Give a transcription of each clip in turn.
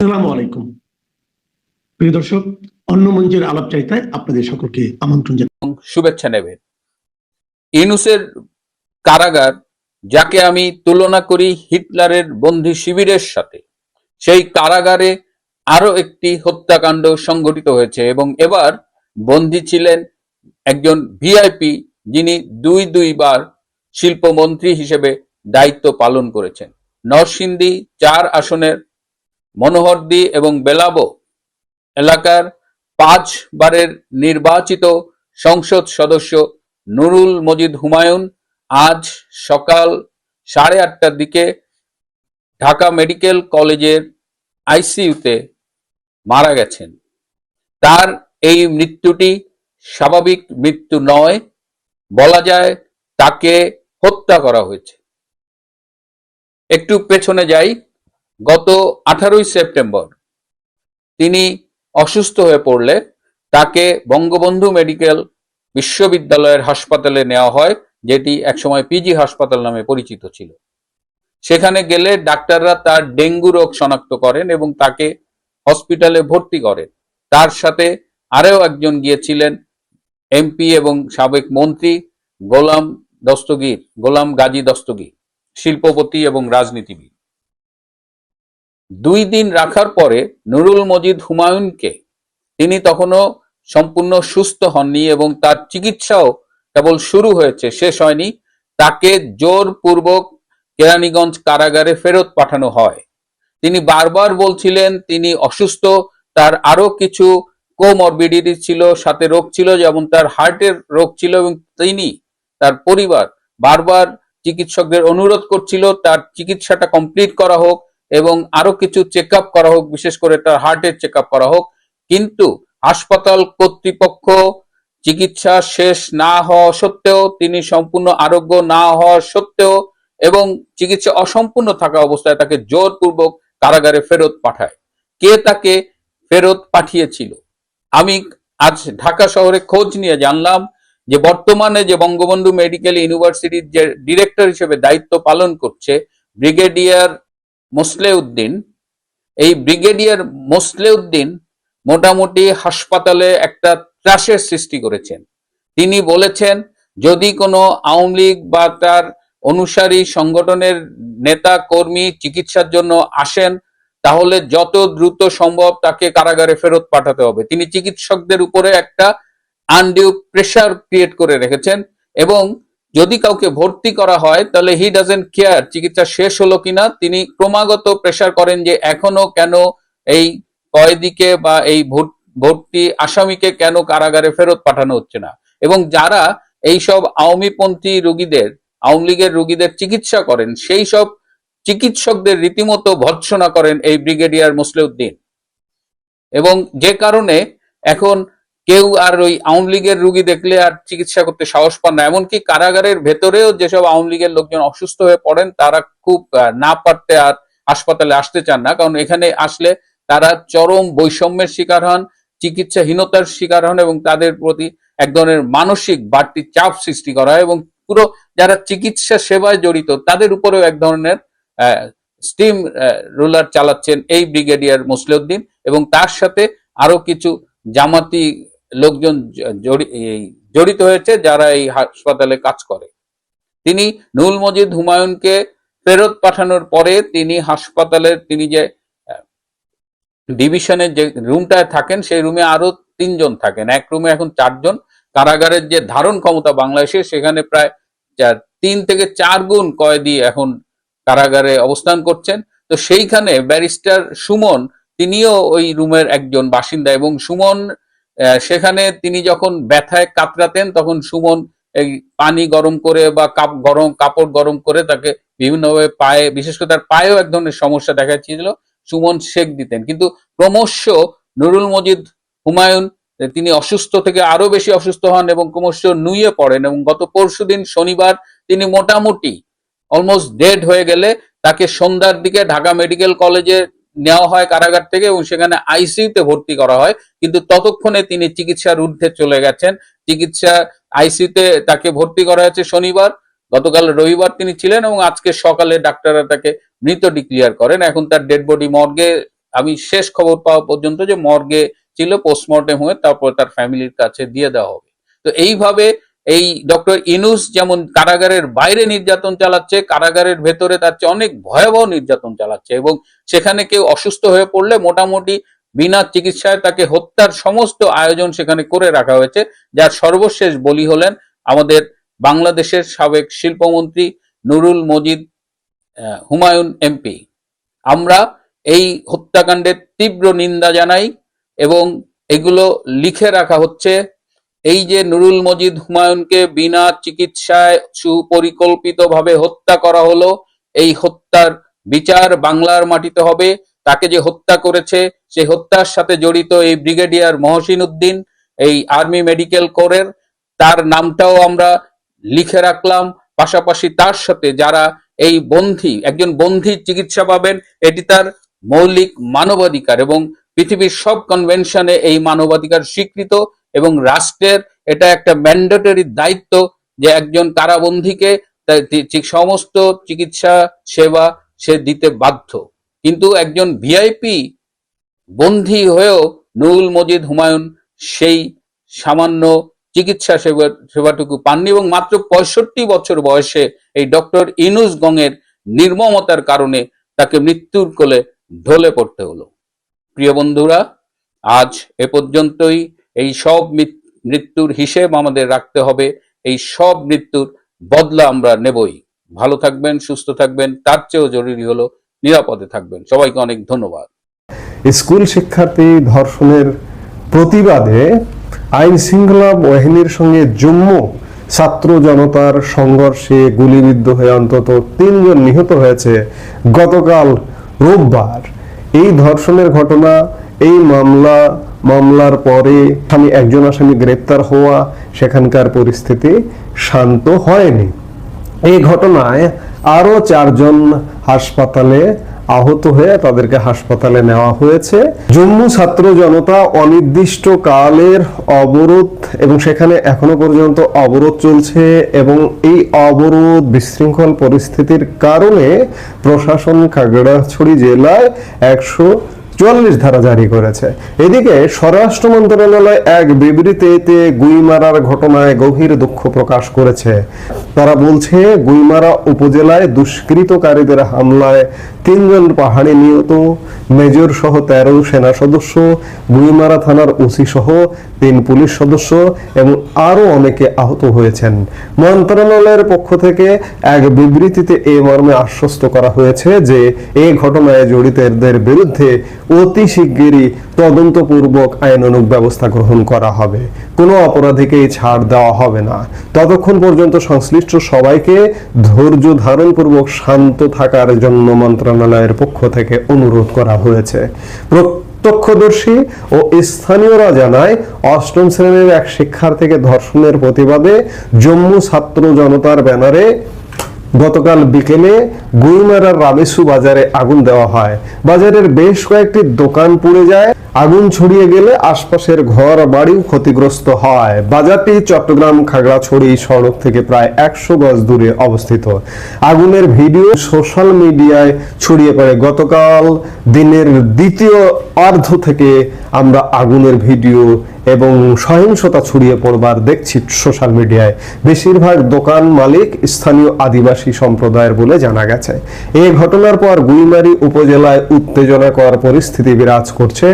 আসসালামু আলাইকুম প্রিয় দর্শক, অন্য মঞ্চের আলাপচারিতায় আপনাদের সকলকে আমন্ত্রণ জানাই। শুভেচ্ছা নেবেন। ইউনূসের কারাগার, যাকে আমি তুলনা করি হিটলারের বন্দী শিবিরের সাথে, সেই কারাগারে আরো একটি হত্যাকাণ্ড সংঘটিত হয়েছে এবং এবার বন্দী ছিলেন একজন ভিআইপি, যিনি দুইবার শিল্পমন্ত্রী হিসেবে দায়িত্ব পালন করেছেন। নরসিংদী ৪ আসনের মনোহরদী এবং বেলাবো এলাকার ৫ বারের নির্বাচিত সংসদ সদস্য নুরুল মজিদ হুমায়ুন আজ সকাল ৮:৩০টার দিকে ঢাকা মেডিকেল কলেজের আইসিইউতে মারা গেছেন। তার এই মৃত্যুটি স্বাভাবিক মৃত্যু নয়, বলা যায় তাকে হত্যা করা হয়েছে। একটু পেছনে যাই। গত ১৮ই সেপ্টেম্বর তিনি অসুস্থ হয়ে পড়লে তাকে বঙ্গবন্ধু মেডিকেল বিশ্ববিদ্যালয়ের হাসপাতালে নেওয়া হয়, যেটি একসময় পিজি হাসপাতাল নামে পরিচিত ছিল। সেখানে গেলে ডাক্তাররা তার ডেঙ্গু রোগ শনাক্ত করেন এবং তাকে হসপিটালে ভর্তি করেন। তার সাথে আরও একজন গিয়েছিলেন, এমপি এবং সাবেক মন্ত্রী গোলাম গাজী দস্তগীর, শিল্পপতি এবং রাজনীতিবিদ। ২ দিন রাখার পরে নুরুল মজিদ হুমায়ুনকে, তিনি তখনও সম্পূর্ণ সুস্থ হননি এবং তার চিকিৎসাও কেবল শুরু হয়েছে, শেষ হয়নি, তাকে জোরপূর্বক কেরানীগঞ্জ কারাগারে ফেরত পাঠানো হয়। তিনি বারবার বলছিলেন তিনি অসুস্থ, তার আরো কিছু কোমরবিডিটি ছিল, সাথে রোগ ছিল, যেমন তার হার্টের রোগ ছিল, এবং তিনি, তার পরিবার বারবার চিকিৎসকদের অনুরোধ করছিল তার চিকিৎসাটা কমপ্লিট করা হোক এবং আরো কিছু চেক আপ করা হোক, বিশেষ করে তার হার্টের চেক আপ করা হোক। কিন্তু হাসপাতাল কর্তৃপক্ষ চিকিৎসা শেষ না হওয়া সত্ত্বেও, তিনি সম্পূর্ণ আরোগ্য না হওয়া সত্ত্বেও এবং চিকিৎসা অসম্পূর্ণ থাকা অবস্থায় তাকে জোরপূর্বক কারাগারে ফেরত পাঠায়। কে তাকে ফেরত পাঠিয়েছিল? আমি আজ ঢাকা শহরে খোঁজ নিয়ে জানলাম যে বর্তমানে যে বঙ্গবন্ধু মেডিকেল ইউনিভার্সিটির যে ডিরেক্টর হিসেবে দায়িত্ব পালন করছে ব্রিগেডিয়ার মোসলেউদ্দিন, এই ব্রিগেডিয়ার মোসলেউদ্দিন মোটামুটি হাসপাতালে একটা ত্রাসের সৃষ্টি করেছেন। তিনি বলেছেন যদি কোনো আওয়ামী লীগ বা তার অনুসারী সংগঠনের নেতা কর্মী চিকিৎসার জন্য আসেন, তাহলে যত দ্রুত সম্ভব তাকে কারাগারে ফেরত পাঠাতে হবে। তিনি চিকিৎসকদের উপরে একটা আনডিউ প্রেসার ক্রিয়েট করে রেখেছেন এবং যদি কাউকে ভর্তি করা হয় তাহলে হি ডাজেন্ট কেয়ার চিকিৎসা শেষ হলো কিনা, তিনি ক্রমাগত প্রেসার করেন যে এখনো কেন এই কয়েদিকে বা এই ভর্তি আসামিকে কেন কারাগারে ফেরত পাঠানো হচ্ছে না। এবং যারা এই সব আওয়ামীপন্থী রোগীদের, আওয়ামী লীগের রোগীদের চিকিৎসা করেন, সেই সব চিকিৎসকদের রীতিমতো ভর্ৎসনা করেন এই ব্রিগেডিয়ার মোসলেউদ্দিন। এবং যে কারণে এখন কেউ আর ওই আওয়ামী লীগের রোগী দেখলে আর চিকিৎসা করতে সাহস পান না। এমনকি কারাগারের ভেতরেও যেসব আওয়ামী লীগের লোকজন অসুস্থ হয়ে পড়েন, তারা খুব না পারতে আর হাসপাতালে আসতে চান না, কারণ এখানে আসলে তারা চরম বৈষম্যের শিকার হন, চিকিৎসাহীনতার শিকার হন এবং তাদের প্রতি এক ধরনের মানসিক বাড়তি চাপ সৃষ্টি করা হয় এবং পুরো যারা চিকিৎসা সেবায় জড়িত তাদের উপরেও এক ধরনের স্টিম রুলার চালাচ্ছেন এই ব্রিগেডিয়ার মোসলেউদ্দিন এবং তার সাথে আরো কিছু জামাতি লোকজন জড়িত হয়েছে যারা এই হাসপাতালে কাজ করে। তিনি নুরুল মজিদ হুমায়ুনকে ফেরত পাঠানোর পরে তিনি হাসপাতালের, তিনি যে ডিভিশনের যে রুমটায় থাকেন সেই রুমে আরো ৩ জন থাকেন, এক রুমে এখন ৪ জন। কারাগারের যে ধারণ ক্ষমতা বাংলাদেশে, সেখানে প্রায় ৩ থেকে ৪ গুণ কয়েদি এখন কারাগারে অবস্থান করছেন। তো সেইখানে ব্যারিস্টার সুমন, তিনিও ওই রুমের একজন বাসিন্দা এবং সুমন সেখানে তিনি যখন ব্যথায় কাতরাতেন তখন সুমন এই পানি গরম করে বা কাপড় গরম করে তাকে বিভিন্নভাবে পায়ে, বিশেষ করে তার পায়েও এক ধরনের সমস্যা দেখা যাচ্ছিল, সুমন সেক দিতেন। কিন্তু ক্রমশ নুরুল মজিদ হুমায়ুন তিনি অসুস্থ থেকে আরো বেশি অসুস্থ হন এবং ক্রমশ নুয়ে পড়েন এবং গত পরশুদিন শনিবার তিনি মোটামুটি অলমোস্ট ডেড হয়ে গেলে তাকে সন্ধ্যার দিকে ঢাকা মেডিকেল কলেজে নেওয়া হয় কারাগার থেকে এবং সেখানে আইসিইউতে ভর্তি করা হয়। কিন্তু ততক্ষণে তিনি চিকিৎসার ঊর্ধ্বে চলে গেছেন। চিকিৎসা আইসিইউতে তাকে ভর্তি করা হয়েছে শনিবার, গতকাল রবিবার তিনি ছিলেন এবং আজকে সকালে ডাক্তাররা তাকে মৃত ডিক্লেয়ার করেন। এখন তার ডেড বডি মর্গে আমি শেষ খবর পাওয়া পর্যন্ত যে মর্গে ছিল, পোস্টমর্টেম হয়ে তারপর তার ফ্যামিলির কাছে দিয়ে দেওয়া হবে। তো এইভাবে এই ডক্টর ইউনূস যেমন কারাগারের বাইরে নির্যাতন চালাচ্ছে, কারাগারের ভেতরে তার চেয়ে অনেক ভয়াবহ নির্যাতন চালাচ্ছে, এবং সেখানে কেউ অসুস্থ হয়ে পড়লে মোটামুটি বিনা চিকিৎসায় তাকে হত্যার সমস্ত আয়োজন সেখানে করে রাখা হয়েছে, যার সর্বশেষ বলি হলেন আমাদের বাংলাদেশের সাবেক শিল্পমন্ত্রী নুরুল মজিদ হুমায়ুন এমপি। আমরা এই হত্যাকাণ্ডের তীব্র নিন্দা জানাই, এবং এগুলো লিখে রাখা হচ্ছে। এই যে নুরুল মজিদ হুমায়ুনকে বিনা চিকিৎসায় সুপরিকল্পিতভাবে হত্যা করা হলো, এই হত্যার বিচার বাংলার মাটিতে হবে। তাকে যে হত্যা করেছে, সেই হত্যার সাথে জড়িত এই ব্রিগেডিয়ার মহসিন উদ্দিন, এই আর্মি মেডিকেল কোরের, তার নামটাও আমরা লিখে রাখলাম। পাশাপাশি তার সাথে যারা এই বন্ধী, একজন বন্ধীর চিকিৎসা পাবেন, এটি তার মৌলিক মানবাধিকার, এবং পৃথিবীর সব কনভেনশনে এই মানবাধিকার স্বীকৃত, এবং রাষ্ট্রের এটা একটা ম্যান্ডেটরি দায়িত্ব যে একজন কারাবন্দীকে সমস্ত চিকিৎসা সেবা সে দিতে বাধ্য। কিন্তু একজন ভিআইপি বন্দী হয়েও নুরুল মজিদ হুমায়ুন সেই সামান্য চিকিৎসা সেবাটুকু পাননি, এবং মাত্র 65 বছর বয়সে এই ডক্টর ইউনূস গংয়ের নির্মমতার কারণে তাকে মৃত্যুর কোলে ঢলে পড়তে হলো। প্রিয় বন্ধুরা, আজ এ পর্যন্তই। এই সব মৃত্যুর হিসেব আমাদের রাখতে হবে, এই সব মৃত্যুর বদলা আমরা নেবই। ভালো থাকবেন, সুস্থ থাকবেন, তার চেয়েও জরুরি হলো নিরাপদে থাকবেন। সবাইকে অনেক ধন্যবাদ। স্কুল শিক্ষার্থী ধর্ষণের প্রতিবাদে আইন শৃঙ্খলা বাহিনীর সঙ্গে জম্মু ছাত্র জনতার সংঘর্ষে গুলিবিদ্ধ হয়ে অন্তত 3 জন নিহত হয়েছে গতকাল রোববার। এই ধর্ষণের ঘটনা, এই মামলার পরে একজন আসামি গ্রেপ্তার হওয়া, সেখানকার পরিস্থিতি শান্ত হয়নি। এই ঘটনায় আরো 4 জন হাসপাতালে আহত হয়ে তাদেরকে হাসপাতালে নেওয়া হয়েছে। জম্মু ছাত্র জনতা অনির্দিষ্ট কালের অবরোধ, এবং সেখানে এখনো পর্যন্ত অবরোধ চলছে, এবং এই অবরোধ বিশৃঙ্খল পরিস্থিতির কারণে প্রশাসন খাগড়াছড়ি জেলায় 144 ধারা জারি করেছে। এদিকে স্বরাষ্ট্র মন্ত্রণালয় এক বিবৃতিতে গুইমারার ঘটনায় গভীর দুঃখ প্রকাশ করেছে। তারা বলছে, গুইমারা উপজেলায় দুষ্কৃতকারীদের হামলায় 3 জন পাহাড়ি নিহত, মেজর সহ 13 সেনা সদস্য, গুইমারা থানার ওসি সহ 3 পুলিশ সদস্য এবং আরো অনেকে আহত হয়েছেন। মন্ত্রণালয়ের পক্ষ থেকে এক বিবৃতিতে এই মর্মে আশ্বস্ত করা হয়েছে যে এই ঘটনায় জড়িতদের বিরুদ্ধে অতি শিগগিরই তদন্তপূর্বক আইনানুগ ব্যবস্থা গ্রহণ করা হবে। কোনো অপরাধীকেই ছাড় দেওয়া হবে না। ততক্ষণ পর্যন্ত সংশ্লিষ্ট সবাইকে ধৈর্য ধারণপূর্বক শান্ত থাকার জন্য মন্ত্রণালয়ের পক্ষ থেকে অনুরোধ করা হয়েছে। প্রত্যক্ষদর্শী ও স্থানীয়রা জানায়, 8ম শ্রেণীর এক শিক্ষার্থীকে ধর্ষণের প্রতিবাদে জম্মু ছাত্র জনতার ব্যানারে গতকাল বিকেলে গুইমারার রামেসু বাজারে আগুন দেওয়া হয়। বাজারের বেশ কয়েকটি দোকান পুড়ে যায়। আগুন ছড়িয়ে গেলে আশপাশের ঘর বাড়িও ক্ষতিগ্রস্ত হয়। বাজারটি চট্টগ্রাম খাগড়াছড়ি সড়ক থেকে প্রায় 100 গজ দূরে অবস্থিত। আগুনের ভিডিও সোশ্যাল মিডিয়ায় ছড়িয়ে পড়ে। গতকাল দিনের দ্বিতীয় অর্ধ থেকে আমরা আগুনের ভিডিও এবং সহিংসতা ছড়িয়ে পড়বার দেখছি সোশ্যাল মিডিয়ায়। বেশিরভাগ দোকান মালিক স্থানীয় আদিবাসী সম্প্রদায়ের বলে জানা গেছে। এই ঘটনার পর গুইমারি উপজেলায় উত্তেজনাকর পরিস্থিতি বিরাজ করছে।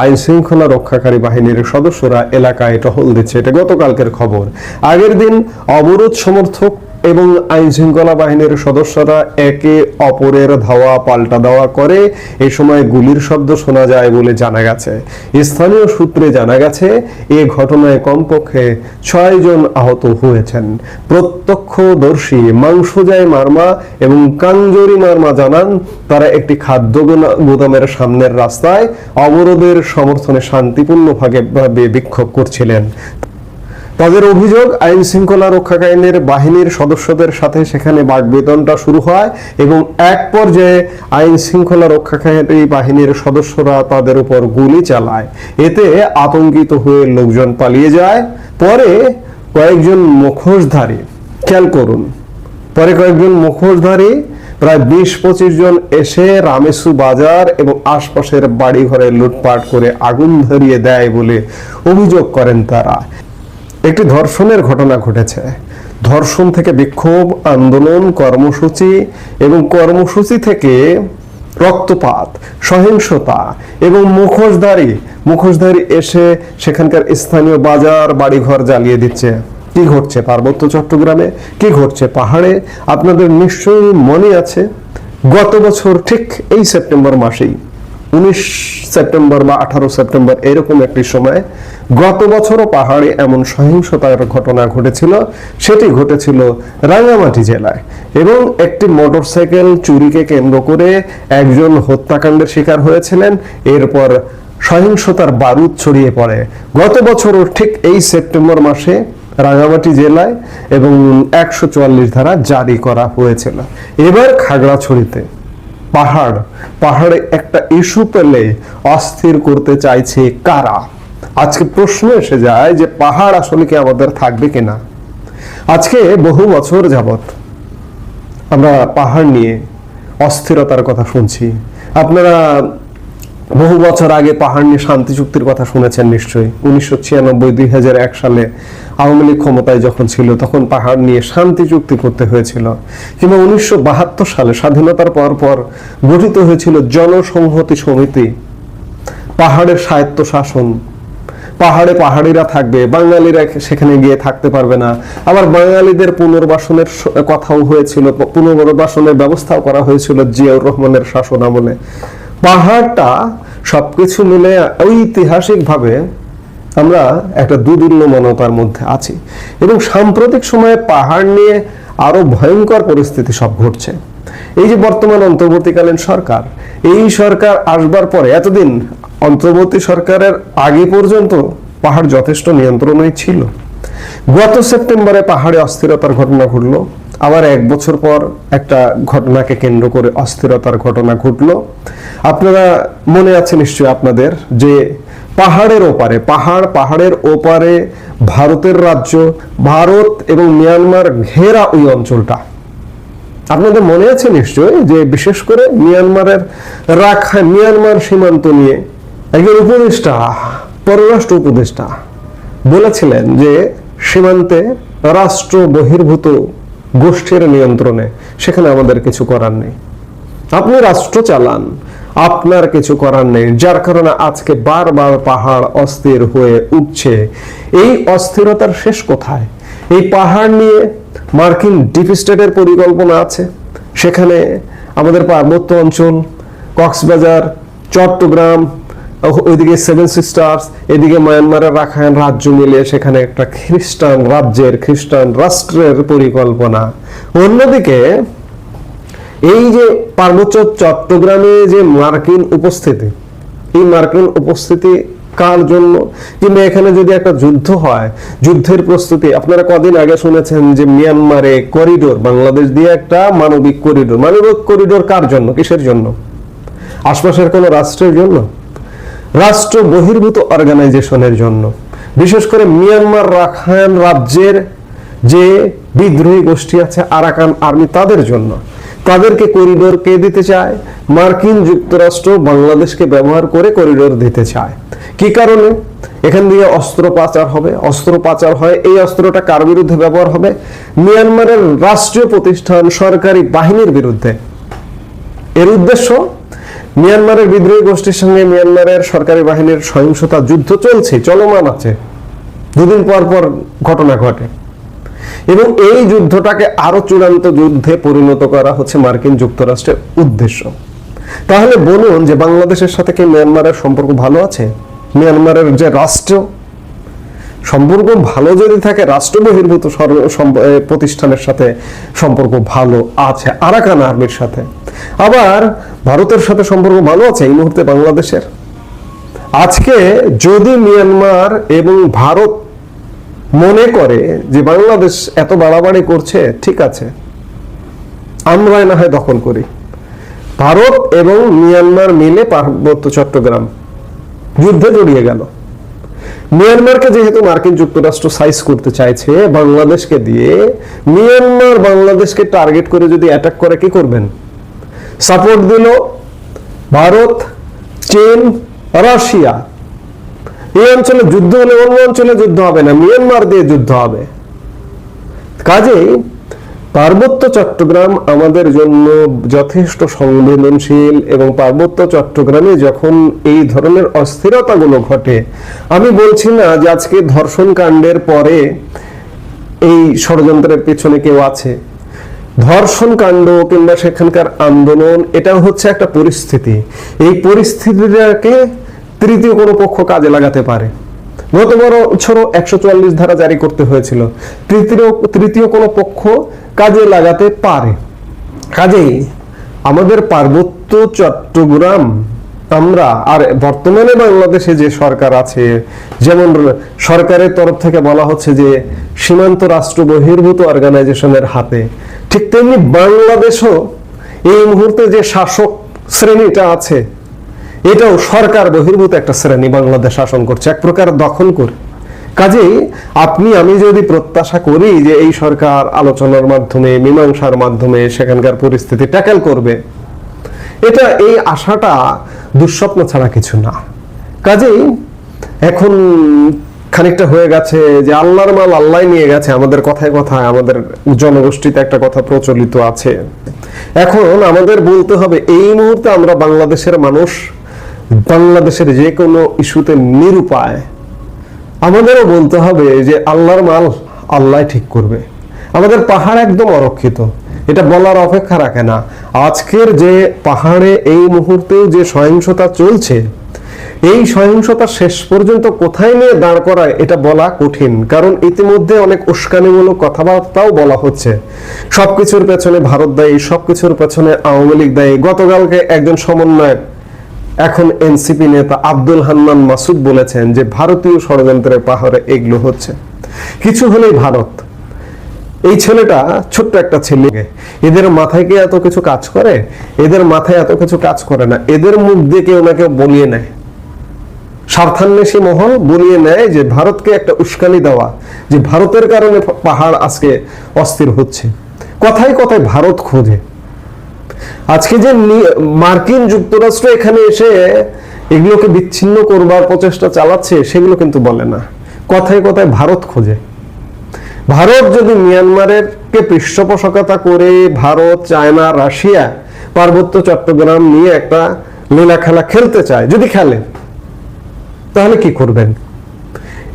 আইন শৃঙ্খলা রক্ষাকারী বাহিনীর সদস্যরা এলাকায় টহল দিচ্ছে। এটা গতকালকের খবর। আগের দিন অবরোধ সমর্থক এবং আইন শৃঙ্খলা বাহিনীর সদস্যরা একে অপরের ধাওয়া পাল্টা দেওয়া করে। এই সময় গুলির শব্দ শোনা যায় বলে জানা গেছে। স্থানীয় সূত্রে জানা গেছে, এই ঘটনায় কমপক্ষে 6 জন আহত হয়েছেন। প্রত্যক্ষদর্শী মাংসজাই মার্মা এবং কাঞ্জরি মার্মা জানান, তারা একটি খাদ্য গুদামের সামনের রাস্তায় অবরোধের সমর্থনে শান্তিপূর্ণভাবে বিক্ষোভ করছিলেন। তাদের অভিযোগ, আইন শৃঙ্খলা রক্ষাকারী বাহিনীর সদস্যদের সাথে সেখানে বাকবিতণ্ডা শুরু হয় এবং এক পর্যায়ে আইন শৃঙ্খলা রক্ষাকারী বাহিনীর সদস্যরা তাদের উপর গুলি চালায়। এতে আতঙ্কিত হয়ে লোকজন পালিয়ে যায়। পরে কয়েকজন মুখোশধারী প্রায় 20-25 জন এসে রামেসু বাজার এবং আশপাশের বাড়ি ঘরে লুটপাট করে আগুন ধরিয়ে দেয় বলে অভিযোগ করেন তারা। একটি ধর্ষণের ঘটনা ঘটেছে। ধর্ষণ থেকে বিক্ষোভ, আন্দোলন, কর্মসূচি এবং কর্মসূচি থেকে রক্তপাত, সহিংসতা এবং মুখোশধারী এসে সেখানকার স্থানীয় বাজার বাড়িঘর জ্বালিয়ে দিচ্ছে। কি ঘটছে পার্বত্য চট্টগ্রামে, কি ঘটছে পাহাড়ে, আপনাদের নিশ্চয়ই মনে আছে গত বছর ঠিক এই সেপ্টেম্বর মাসেই 19 সেপ্টেম্বর বা 18 সেপ্টেম্বর এরকম একটি সময় গত বছরও পাহাড়ে এমন সহিংসতার ঘটনা ঘটেছিল। সেটি ঘটেছিল রাঙ্গামাটি জেলায় এবং একটি মোটরসাইকেল চুরিকে কেন্দ্র করে একজন হত্যাকাণ্ডের শিকার হয়েছিলেন। এরপর সহিংসতার বারুদ ছড়িয়ে পড়ে গত বছরও ঠিক এই সেপ্টেম্বর মাসে রাঙ্গামাটি জেলায় এবং 144 ধারা জারি করা হয়েছিল। এবার খাগড়াছড়িতে পাহাড়ে একটা ইস্যু পেলে অস্থির করতে চাইছে কারা? আজকে প্রশ্ন এসে যায় যে পাহাড় আসলে কি আমাদের থাকবে কিনা। আজকে বহু বছর যাবত আমরা পাহাড় নিয়ে অস্থিরতার কথা শুনছি। আপনারা বহু বছর আগে পাহাড় নিয়ে শান্তি চুক্তির কথা শুনেছেন নিশ্চয়ই। 1996-2001 সালে আওয়ামী লীগ ক্ষমতায় যখন ছিল তখন পাহাড় নিয়ে শান্তি চুক্তি করতে হয়েছিল। কিংবা 1972 সালে স্বাধীনতার পর গঠিত হয়েছিল জনসংহতি সমিতি, পাহাড়ের স্বায়ত্ত শাসন, পাহাড়িরা থাকবে, বাঙালিরা সেখানে গিয়ে থাকতে পারবে না। আবার বাঙালিদের পুনর্বাসনের কথাও হয়েছিল, পুনর্বাসনের ব্যবস্থাও করা হয়েছিল জিয়াউর রহমানের শাসন আমলে। পাহাড়টা সবকিছু মিলে ঐতিহাসিকভাবে আমরা একটা দুর্দুল্যমানতার মধ্যে আছি এবং সাম্প্রতিক সময়ে পাহাড় নিয়ে আরো ভয়ঙ্কর পরিস্থিতি সব ঘটছে। এই যে বর্তমান অন্তর্বর্তীকালীন সরকার, এই সরকার আসবার পরে এতদিন অন্তর্বর্তী সরকারের আগে পর্যন্ত পাহাড় যথেষ্ট নিয়ন্ত্রণে ছিল। গত সেপ্টেম্বরে পাহাড়ে অস্থিরতার ঘটনা ঘটলো। আবার 1 বছর পর একটা ঘটনাকে কেন্দ্র করে অস্থিরতার ঘটনা ঘটলো। আপনারা মনে আছে নিশ্চয়ই আপনাদের যে পাহাড়ের ওপারে ভারতের রাজ্য, ভারত এবং মিয়ানমার ঘেরা ওই অঞ্চলটা আপনাদের মনে আছে নিশ্চয়ই যে বিশেষ করে মিয়ানমার সীমান্ত নিয়ে একজন পররাষ্ট্র উপদেষ্টা বলেছিলেন যে সীমান্তে রাষ্ট্র বহির্ভূত গোষ্ঠীর নিয়ন্ত্রণে সেখানে আমাদের কিছু করার নেই। আপনি রাষ্ট্র চালান, আপনার কিছু করার নেই। যার কারণে আজকে বারবার পাহাড় অস্থির হয়ে উঠছে। এই অস্থিরতার শেষ কোথায়? এই পাহাড় নিয়ে মার্কিন ডিপ স্টেটের পরিকল্পনা আছে। সেখানে আমাদের পার্বত্য অঞ্চল, কক্সবাজার, চট্টগ্রাম, ওইদিকে 7 সিস্টার্স, এদিকে মায়ানমারের রাখাইন রাজ্য মিলে সেখানে একটা খ্রিস্টান রাষ্ট্রের পরিকল্পনা। অন্যদিকে এই যে পার্বত্য চট্টগ্রামে যে মার্কিন উপস্থিতি, এই মার্কিন উপস্থিতি কার জন্য? কিংবা এখানে যদি একটা যুদ্ধ হয়, যুদ্ধের প্রস্তুতি। আপনারা কদিন আগে শুনেছেন যে মিয়ানমারে করিডোর, বাংলাদেশ দিয়ে একটা মানবিক করিডোর কার জন্য, কিসের জন্য? আশপাশের কোন রাষ্ট্রের জন্য? রাষ্ট্র বহির্ভূত অর্গানাইজেশনের জন্য। বিশেষ করে মিয়ানমার রাখাইন রাজ্যের যে বিদ্রোহী গোষ্ঠী আছে আরাকান আর্মি, তাদের জন্য। তাদেরকে করিডোর কে দিতে চায়? মার্কিন যুক্তরাষ্ট্র বাংলাদেশকে ব্যবহার করে করিডোর দিতে চায়। কি কারণে? এখান দিয়ে অস্ত্র পাচার হয়। এই অস্ত্রটা কার বিরুদ্ধে ব্যবহার হবে? মিয়ানমারের রাষ্ট্রীয় প্রতিষ্ঠান, সরকারি বাহিনীর বিরুদ্ধে। এর উদ্দেশ্য মিয়ানমারের বিদ্রোহী গোষ্ঠীর সঙ্গে মিয়ানমারের সরকারি বাহিনীর সহিংসতা যুদ্ধ চলমান আছে। 2 দিন পর ঘটনা ঘটে এবং এই যুদ্ধটাকে আরো চূড়ান্ত যুদ্ধে পরিণত করা হচ্ছে মার্কিন যুক্তরাষ্ট্রের উদ্দেশ্য। তাহলে বলুন যে বাংলাদেশের সাথে কি মিয়ানমারের সম্পর্ক ভালো আছে? মিয়ানমারের যে রাষ্ট্র সম্পর্ক ভালো যদি থাকে, রাষ্ট্র বহির্ভূত প্রতিষ্ঠানের সাথে সম্পর্ক ভালো আছে, আরাকান আর্মির সাথে। আবার ভারতের সাথে সম্পর্ক ভালো আছে এই মুহূর্তে বাংলাদেশের। আজকে যদি মিয়ানমার এবং ভারত মনে করে যে বাংলাদেশ এত বাড়াবাড়ি করছে, ঠিক আছে, আমরা না হয় দখল করি। ভারত এবং মিয়ানমার মিলে পার্বত্য চট্টগ্রাম যুদ্ধে জড়িয়ে গেল। মিয়ানমারকে যেহেতু মার্কিন যুক্তরাষ্ট্র সাইজ করতে চাইছে বাংলাদেশকে দিয়ে, মিয়ানমার বাংলাদেশকে টার্গেট করে যদি অ্যাটাক করে, কি করবেন? সাপোর্ট দিল ভারত, চীন, রাশিয়া। এই অঞ্চলে যুদ্ধ হলে অন্য অঞ্চলে যুদ্ধ হবে না, মিয়ানমার দিয়ে যুদ্ধ হবে। কাজেই পার্বত্য চট্টগ্রাম আমাদের জন্য যথেষ্ট সংবেদনশীল, এবং পার্বত্য চট্টগ্রামে যখন এই ধরনের অস্থিরতাগুলো ঘটে, আমি বলছি না যে আজকে ধর্ষণ কাণ্ডের পরে এই ষড়যন্ত্রের পেছনে কেউ আছে। ধর্ষণ কাণ্ড কিংবা সেখানকার আন্দোলন, এটা হচ্ছে একটা পরিস্থিতি। এই পরিস্থিতিটাকে তৃতীয় কোনো পক্ষ কাজে লাগাতে পারে। গত বছর 144 ধারা জারি করতে হয়েছিল, তৃতীয় কোনো পক্ষ কাজে লাগাতে পারে। কাজেই আমাদের পার্বত্য চট্টগ্রাম আমরা, আর বর্তমানে বাংলাদেশে যে সরকার আছে, যেমন সরকারের তরফ থেকে বলা হচ্ছে যে সীমান্ত রাষ্ট্র বহির্ভূত অর্গানাইজেশনের হাতে, ঠিক তেমনি বাংলাদেশও এই মুহূর্তে যে শাসক শ্রেণীটা আছে, এটাও সরকার বহির্ভূত একটা শ্রেণী বাংলাদেশ শাসন করছে, এক প্রকার দখল করে। কাজেই আমি যদি প্রত্যাশা করি যে এই সরকার আলোচনার মাধ্যমে, মীমাংসার মাধ্যমে সেখানকার পরিস্থিতি ট্যাকেল করবে, এই আশাটা দুঃস্বপ্ন ছাড়া কিছু না। কাজেই এখন খানিকটা হয়ে গেছে যে আল্লাহর মাল আল্লাহ নিয়ে গেছে, আমাদের কথায় কথায় আমাদের জনগোষ্ঠীতে একটা কথা প্রচলিত আছে। এখন আমাদের বলতে হবে, এই মুহূর্তে আমরা বাংলাদেশের মানুষ, বাংলাদেশের যে কোনো ইস্যুতে নিরুপায়। আমাদেরও বলতে হবে যে আল্লাহর মাল আল্লাহ ঠিক করবে। আমাদের পাহাড় একদম অরক্ষিত, এটা বলার অপেক্ষা রাখে না। আজকের যে পাহাড়ে এই মুহূর্তে যে সহিংসতা চলছে, এই সহিংসতা শেষ পর্যন্ত কোথায় নিয়ে দাঁড় করায় এটা বলা কঠিন, কারণ ইতিমধ্যে অনেক উস্কানিমূলক কথাবার্তাও বলা হচ্ছে। সবকিছুর পেছনে ভারত দায়ী, সবকিছুর পেছনে আওয়ামী লীগ দায়ী। গতকালকে একজন সমন্বয়ক, এখন এনসিপি নেতা আব্দুল হান্নান মাসুদ বলেছেন যে ভারতীয় ষড়যন্ত্রের পাহাড়ে এগুলো হচ্ছে। কিছু হলেই ভারত। এই ছেলেটা ছোট্ট একটা ছেলে, এদের মাথায় কি এত কিছু কাজ করে? এদের মাথায় এত কিছু কাজ করে না। এদের মুখ দিয়ে কেউ না কেউ বলিয়ে নেয়, স্বার্থান্বেষী মহল বলিয়ে নেয় যে ভারতকে একটা উস্কানি দেওয়া, যে ভারতের কারণে পাহাড় আজকে অস্থির হচ্ছে। কথায় কথায় ভারত খোঁজে। আজকে যে মার্কিন যুক্তরাষ্ট্র এখানে এসে এগুলোকে বিচ্ছিন্ন করবার প্রচেষ্টা চালাচ্ছে, সেগুলো কিন্তু বলে না। কথায় কথায় ভারত খোঁজে। ভারত যদি মিয়ানমারের কে পৃষ্ঠপোষকতা করে ভারত, চায়না, রাশিয়া পার্বত্য চট্টগ্রাম নিয়ে একটা লীলা খেলা খেলতে চায়, যদি খেলে, তাহলে কি করবেন?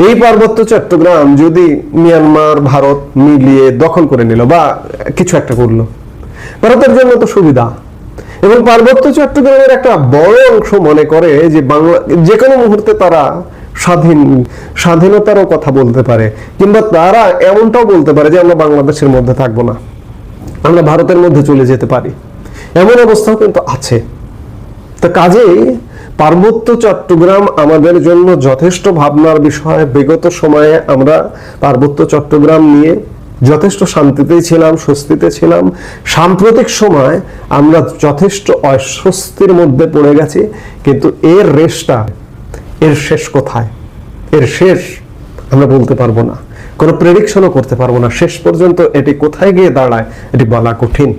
এই পার্বত্য চট্টগ্রাম যদি মিয়ানমার, ভারত মিলিয়ে দখল করে নিল বা কিছু একটা করলো, ভারতের জন্য তো সুবিধা। এবং পার্বত্য চট্টগ্রামের একটা বড় অংশ মনে করে যে যে কোনো মুহূর্তে তারা স্বাধীনতারও কথা বলতে পারে, কিংবা তারা এমনটাও বলতে পারে যে আমরা বাংলাদেশের মধ্যে থাকবো না, আমরা ভারতের মধ্যে চলে যেতে পারি। এমন অবস্থাও কিন্তু আছে। তো কাজেই পার্বত্য চট্টগ্রাম আমাদের জন্য যথেষ্ট ভাবনার বিষয়। বিগত সময়ে আমরা পার্বত্য চট্টগ্রাম নিয়ে যথেষ্ট শান্তিতেই ছিলাম, স্বস্তিতে ছিলাম। সাম্প্রতিক সময় আমরা যথেষ্ট অস্বস্তির মধ্যে পড়ে গেছি। কিন্তু এর শেষ কোথায়, এর শেষ আমরা বলতে পারবো না, কোনো প্রেডিকশনও করতে পারবো না। শেষ পর্যন্ত এটি কোথায় গিয়ে দাঁড়ায় এটি বলা কঠিন।